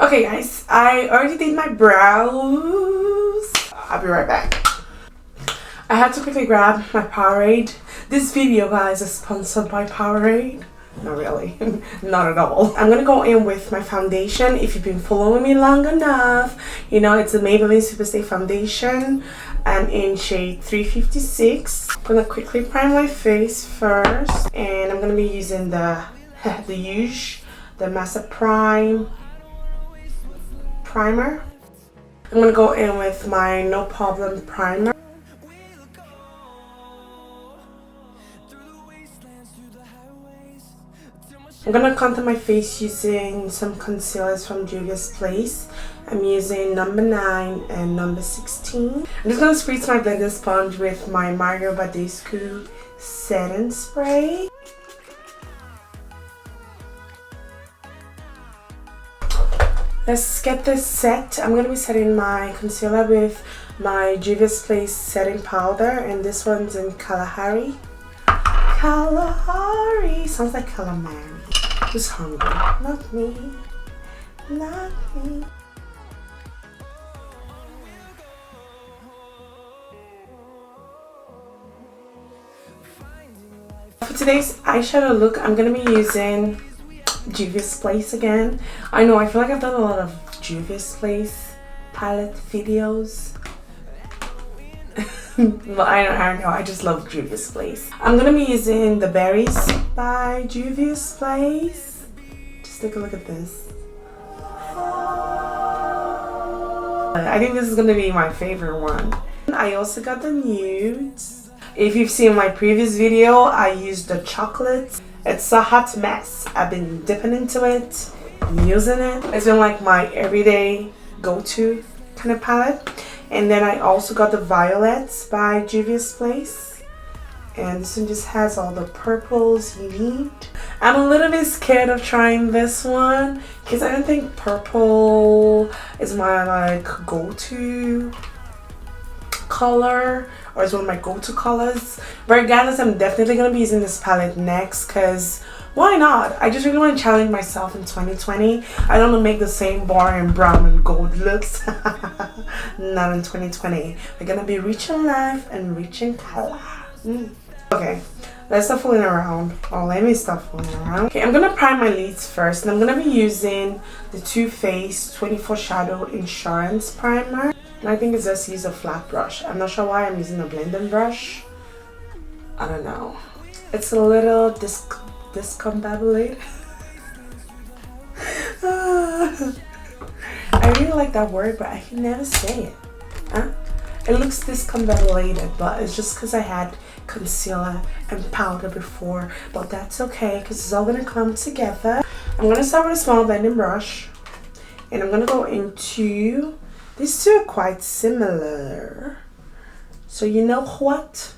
Okay guys, I already did my brows. I'll be right back. I had to quickly grab my Powerade. This video, guys, is sponsored by Powerade. Not really. Not at all. I'm gonna go in with my foundation. If you've been following me long enough, you know it's a Maybelline Superstay foundation. I'm in shade 356. I'm gonna quickly prime my face first, and I'm gonna be using the the Massa primer. I'm gonna go in with my No Problem primer. I'm gonna contour my face using some concealers from Juvia's Place. I'm using number 9 and number 16. I'm just gonna spritz my blending sponge with my Mario Badescu setting spray. Let's get this set. I'm gonna be setting my concealer with my Juvia's Place setting powder, and this one's in Kalahari. Kalahari sounds like calamari. Who's hungry? Not me. Not me. For today's eyeshadow look, I'm gonna be using Juvia's Place again. I know, I feel like I've done a lot of Juvia's Place palette videos. But I don't know, I just love Juvia's Place. I'm gonna be using the Berries by Juvia's Place. Just take a look at this. I think this is gonna be my favorite one. I also got the Nudes. If you've seen my previous video, I used the chocolate. It's a hot mess. I've been dipping into it, using it. It's been like my everyday go-to kind of palette. And then I also got the Violets by Juvia's Place. And this one just has all the purples you need. I'm a little bit scared of trying this one because I don't think purple is my like go-to color, or it's one of my go-to colors. But regardless, I'm definitely going to be using this palette next because why not? I just really want to challenge myself in 2020. I don't want to make the same boring brown and gold looks. Not in 2020. We're going to be rich in life and rich in color. Okay, let's stop fooling around. Oh, let me stop fooling around. Okay, I'm going to prime my lids first. And I'm going to be using the Too Faced 24 Shadow Insurance Primer. And I think it's just use a flat brush. I'm not sure why I'm using a blending brush. I don't know. It's a little discombobulated. I really like that word, but I can never say it. Huh? It looks discombobulated, but it's just because I had concealer and powder before. But that's okay, because it's all going to come together. I'm going to start with a small blending brush. And I'm going to go into... These two are quite similar. So you know what?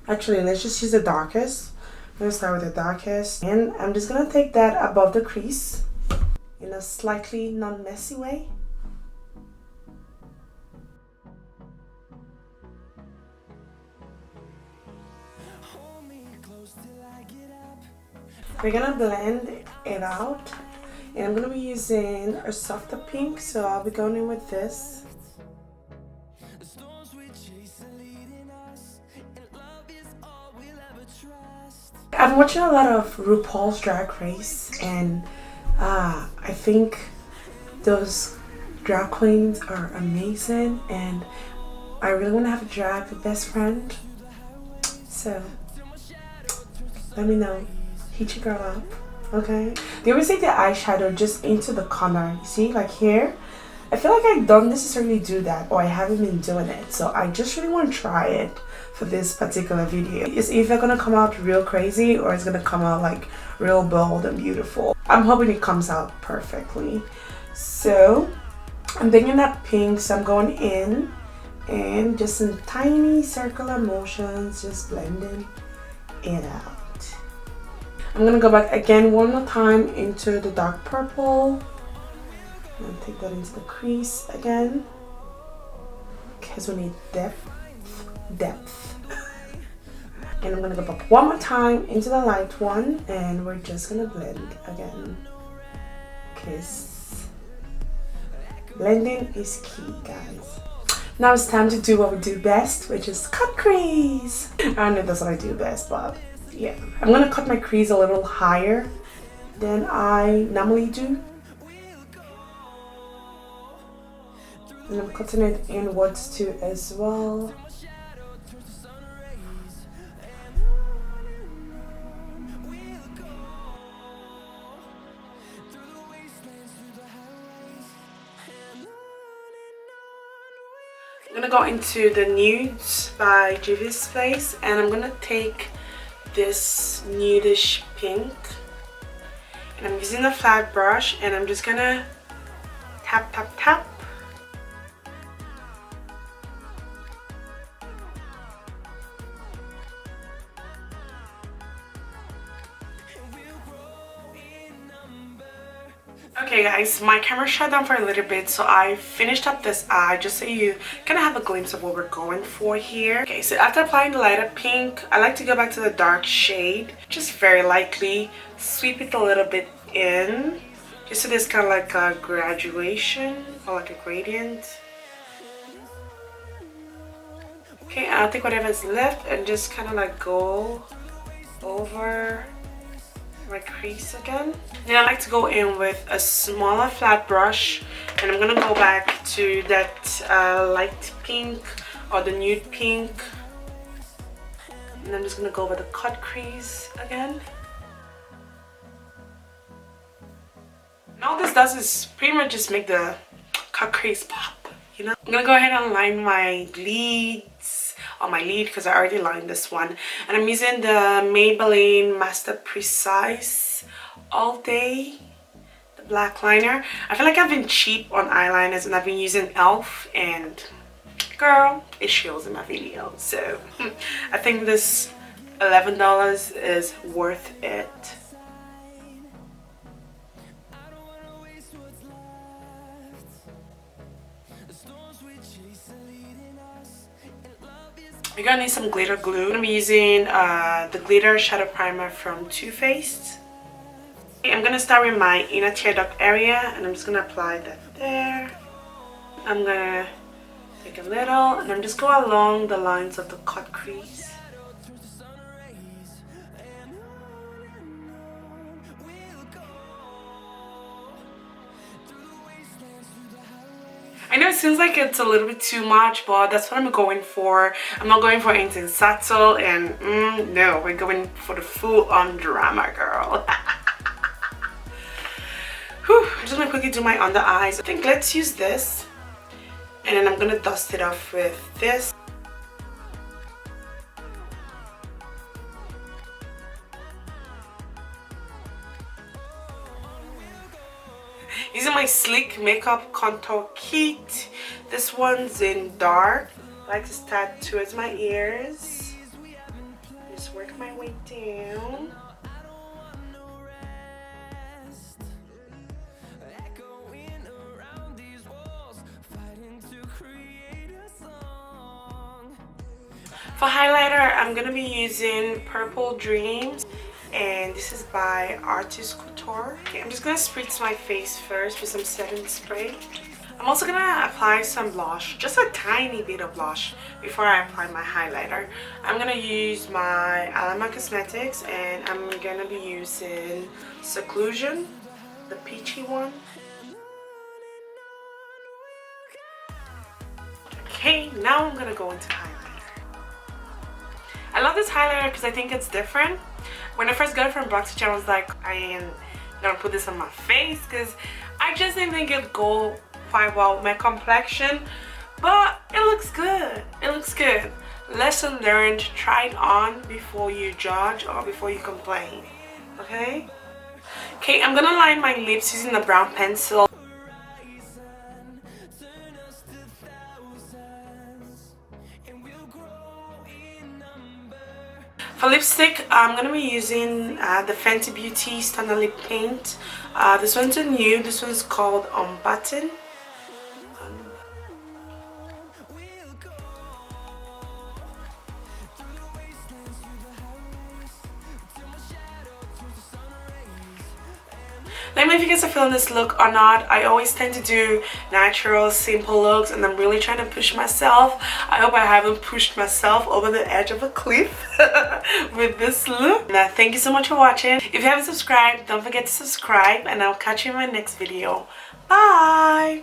Actually, let's just use the darkest. I'm going to start with the darkest. And I'm just going to take that above the crease in a slightly non-messy way. We're going to blend it out. And I'm going to be using a softer pink, so I'll be going in with this. I've been watching a lot of RuPaul's Drag Race, and I think those drag queens are amazing, and I really want to have a drag best friend. So let me know. Hit your girl up. Okay, they always take the eyeshadow just into the corner. You see, like here, I feel like I don't necessarily do that, or I haven't been doing it. So I just really want to try it for this particular video. It's either gonna come out real crazy, or it's gonna come out like real bold and beautiful. I'm hoping it comes out perfectly. So I'm taking that pink, so I'm going in and just in tiny circular motions, just blending it out. I'm going to go back again one more time into the dark purple and take that into the crease again because we need depth. And I'm going to go back one more time into the light one, and we're just going to blend again. Kiss Blending is key, guys. Now it's time to do what we do best, which is cut crease. I don't know if that's what I do best, but yeah. I'm gonna cut my crease a little higher than I normally do. And I'm cutting it inwards too as well. I'm gonna go into the Nudes by Juvia's Place, and I'm gonna take this nudish pink, and I'm using a flat brush, and I'm just gonna tap tap tap. Okay guys, my camera shut down for a little bit, so I finished up this eye just so you kind of have a glimpse of what we're going for here. Okay, so after applying the lighter pink, I like to go back to the dark shade, just very lightly sweep it a little bit in, just so there's kind of like a graduation or like a gradient. Okay, I'll take whatever's left and just kind of like go over my crease again. Then I like to go in with a smaller flat brush, and I'm gonna go back to that light pink or the nude pink, and I'm just gonna go over the cut crease again. And all this does is pretty much just make the cut crease pop, you know. I'm gonna go ahead and line my lids on my lid because I already lined this one, and I'm using the Maybelline Master Precise All Day, the black liner. I feel like I've been cheap on eyeliners, and I've been using e.l.f. and girl, it shows in my videos, so I think this $11 is worth it. You're gonna need some glitter glue. I'm gonna be using the glitter shadow primer from Too Faced. I'm gonna start with my inner tear duct area, and I'm just gonna apply that there. I'm gonna take a little, and I'm just go along the lines of the cut crease. I know it seems like it's a little bit too much, but that's what I'm going for. I'm not going for anything subtle, and no, we're going for the full-on drama, girl. Whew, I'm just gonna quickly do my under eyes. I think let's use this, and then I'm gonna dust it off with this. Using my Sleek Makeup Contour Kit. This one's in dark. I like to start towards my ears. Just work my way down. For highlighter, I'm going to be using Purple Dreams, and this is by Artist Couture. Okay, I'm just going to spritz my face first with some setting spray. I'm also going to apply some blush, just a tiny bit of blush before I apply my highlighter. I'm going to use my Aloe Cosmetics, and I'm going to be using Seclusion, the peachy one. Okay, now I'm going to go into highlighter. I love this highlighter because I think it's different. When I first got it from Badescu, I was like, I ain't gonna put this on my face because I just didn't think it'd go quite well with my complexion, but it looks good. It looks good. Lesson learned, try it on before you judge or before you complain, okay? Okay, I'm gonna line my lips using the brown pencil. For lipstick, I'm going to be using the Fenty Beauty Stunner Lip Paint. This one's a Nude. This one's called Unbutton. Let me know if you guys are feeling this look or not. I always tend to do natural, simple looks, and I'm really trying to push myself. I hope I haven't pushed myself over the edge of a cliff with this look. Now, thank you so much for watching. If you haven't subscribed, don't forget to subscribe, and I'll catch you in my next video. Bye!